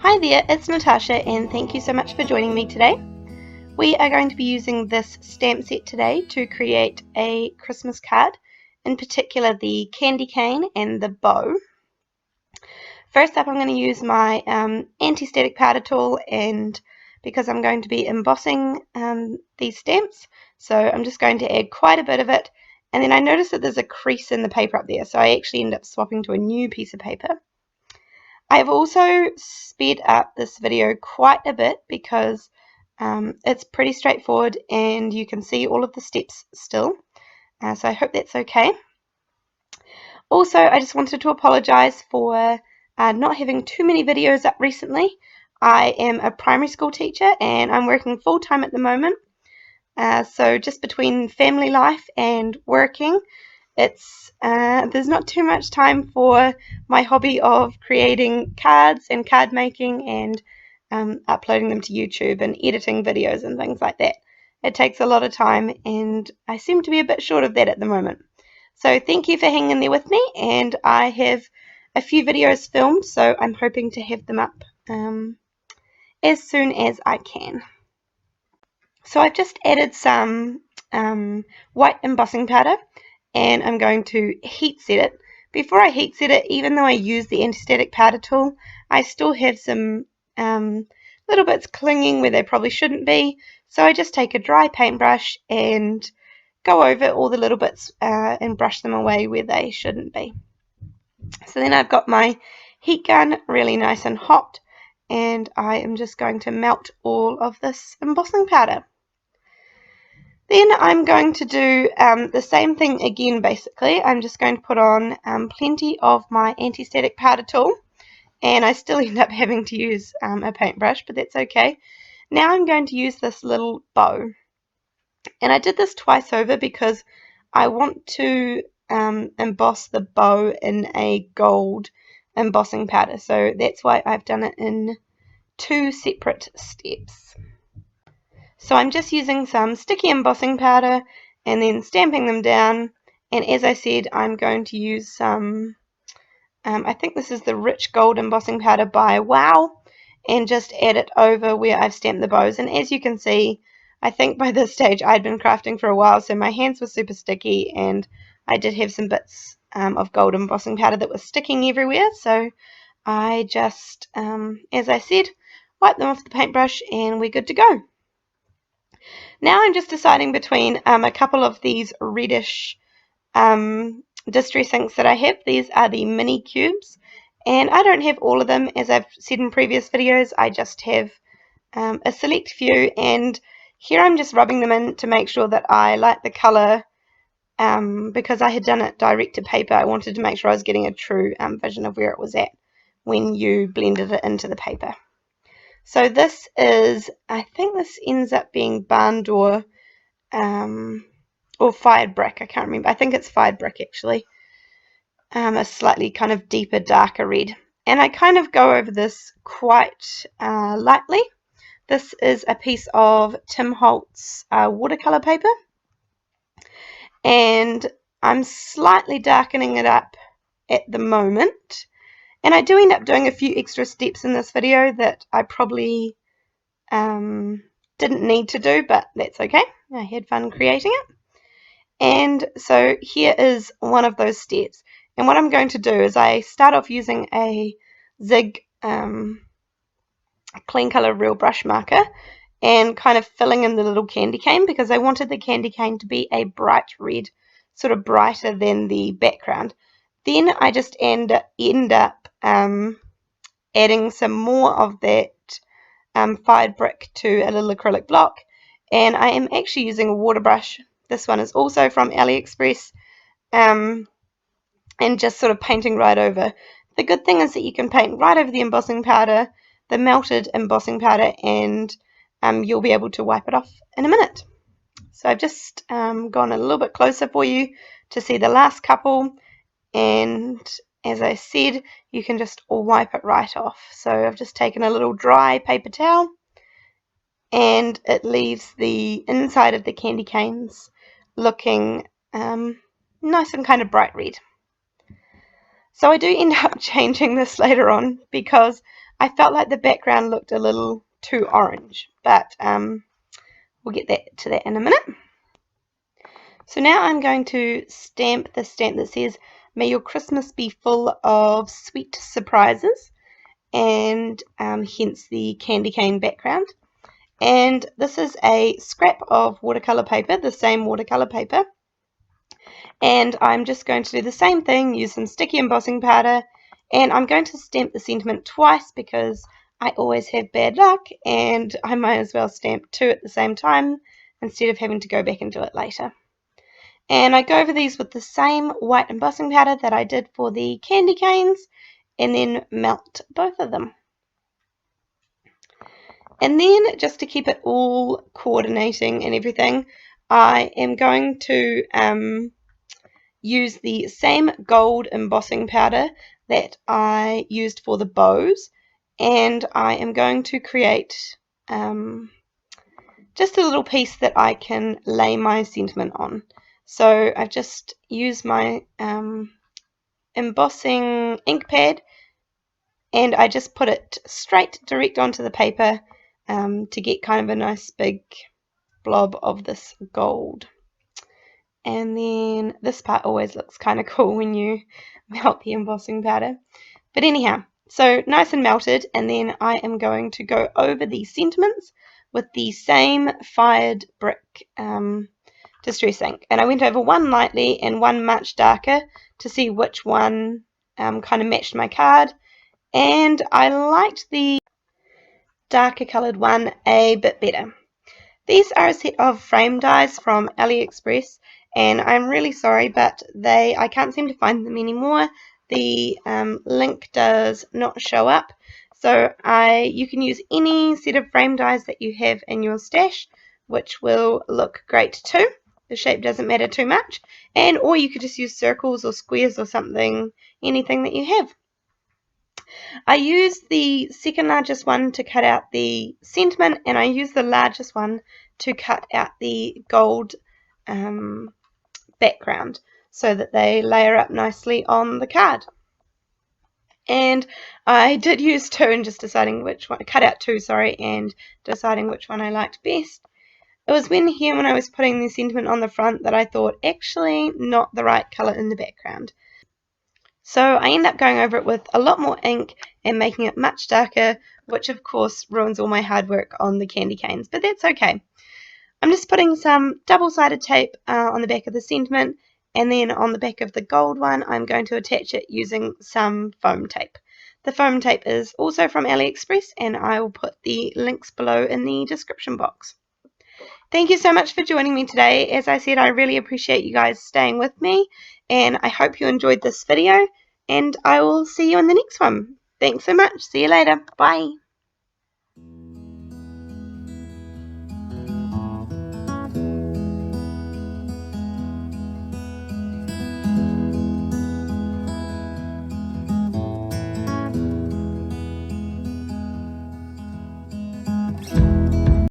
Hi there, it's Natasha and thank you so much for joining me today. We are going to be using this stamp set today to create a Christmas card, in particular the candy cane and the bow. First up I'm going to use my anti-static powder tool, and because I'm going to be embossing these stamps, so I'm just going to add quite a bit of it, and then I noticed that there's a crease in the paper up there, so I actually end up swapping to a new piece of paper. I've also sped up this video quite a bit because it's pretty straightforward and you can see all of the steps still, so I hope that's okay. Also, I just wanted to apologize for not having too many videos up recently. I am a primary school teacher and I'm working full-time at the moment, so just between family life and working, there's not too much time for my hobby of creating cards and card making and uploading them to YouTube and editing videos and things like that. It takes a lot of time and I seem to be a bit short of that at the moment. So thank you for hanging there with me, and I have a few videos filmed, so I'm hoping to have them up as soon as I can. So I've just added some white embossing powder and I'm going to heat set it. Before I heat set it, even though I use the anti-static powder tool, I still have some little bits clinging where they probably shouldn't be, so I just take a dry paintbrush and go over all the little bits and brush them away where they shouldn't be. So then I've got my heat gun really nice and hot, and I am just going to melt all of this embossing powder. Then I'm going to do the same thing again basically. I'm just going to put on plenty of my anti-static powder tool, and I still end up having to use a paintbrush, but that's okay. Now I'm going to use this little bow, and I did this twice over because I want to emboss the bow in a gold embossing powder, so that's why I've done it in two separate steps. So I'm just using some sticky embossing powder and then stamping them down, and as I said, I'm going to use some, I think this is the rich gold embossing powder by Wow, and just add it over where I've stamped the bows. And as you can see, I think by this stage I'd been crafting for a while, so my hands were super sticky and I did have some bits of gold embossing powder that was sticking everywhere, so I just, as I said, wipe them off the paintbrush and we're good to go. Now I'm just deciding between a couple of these reddish distress inks that I have. These are the mini cubes, and I don't have all of them. As I've said in previous videos, I just have a select few, and here I'm just rubbing them in to make sure that I like the colour. Because I had done it direct to paper, I wanted to make sure I was getting a true vision of where it was at when you blended it into the paper. So this is, I think this ends up being barn door or fired brick, I can't remember. I think it's fired brick actually. A slightly kind of deeper, darker red. And I kind of go over this quite lightly. This is a piece of Tim Holtz watercolor paper. And I'm slightly darkening it up at the moment. And I do end up doing a few extra steps in this video that I probably didn't need to do, but that's okay. I had fun creating it. And so here is one of those steps. And what I'm going to do is I start off using a Zig clean color real brush marker and kind of filling in the little candy cane, because I wanted the candy cane to be a bright red, sort of brighter than the background. Then I just end up adding some more of that fired brick to a little acrylic block, and I am actually using a water brush. This one is also from AliExpress, and just sort of painting right over. The good thing is that you can paint right over the embossing powder, the melted embossing powder, and you'll be able to wipe it off in a minute. So I've just gone a little bit closer for you to see the last couple, and as I said, you can just wipe it right off. So I've just taken a little dry paper towel, and it leaves the inside of the candy canes looking nice and kind of bright red. So I do end up changing this later on because I felt like the background looked a little too orange, but we'll get to that in a minute. So now I'm going to stamp the stamp that says, "May your Christmas be full of sweet surprises," and hence the candy cane background. And this is a scrap of watercolor paper, the same watercolor paper. And I'm just going to do the same thing, use some sticky embossing powder, and I'm going to stamp the sentiment twice because I always have bad luck, and I might as well stamp two at the same time instead of having to go back and do it later. And I go over these with the same white embossing powder that I did for the candy canes, and then melt both of them. And then, just to keep it all coordinating and everything, I am going to use the same gold embossing powder that I used for the bows, and I am going to create just a little piece that I can lay my sentiment on. So I've just used my embossing ink pad, and I just put it straight direct onto the paper to get kind of a nice big blob of this gold. And then this part always looks kind of cool when you melt the embossing powder. But anyhow, so nice and melted, and then I am going to go over these sentiments with the same fired brick distress ink. And I went over one lightly and one much darker to see which one kind of matched my card. And I liked the darker coloured one a bit better. These are a set of frame dies from AliExpress, and I'm really sorry, but I can't seem to find them anymore. The link does not show up, so you can use any set of frame dies that you have in your stash, which will look great too. The shape doesn't matter too much, or you could just use circles or squares or something, anything that you have. I used the second largest one to cut out the sentiment, and I used the largest one to cut out the gold background so that they layer up nicely on the card. And I did use two and just deciding which one, cut out two, sorry, and deciding which one I liked best. It was when I was putting the sentiment on the front that I thought actually not the right color in the background. So I end up going over it with a lot more ink and making it much darker, which of course ruins all my hard work on the candy canes, but that's okay. I'm just putting some double-sided tape on the back of the sentiment, and then on the back of the gold one I'm going to attach it using some foam tape. The foam tape is also from AliExpress, and I will put the links below in the description box. Thank you so much for joining me today. As I said, I really appreciate you guys staying with me, and I hope you enjoyed this video, and I will see you in the next one. Thanks so much. See you later. Bye.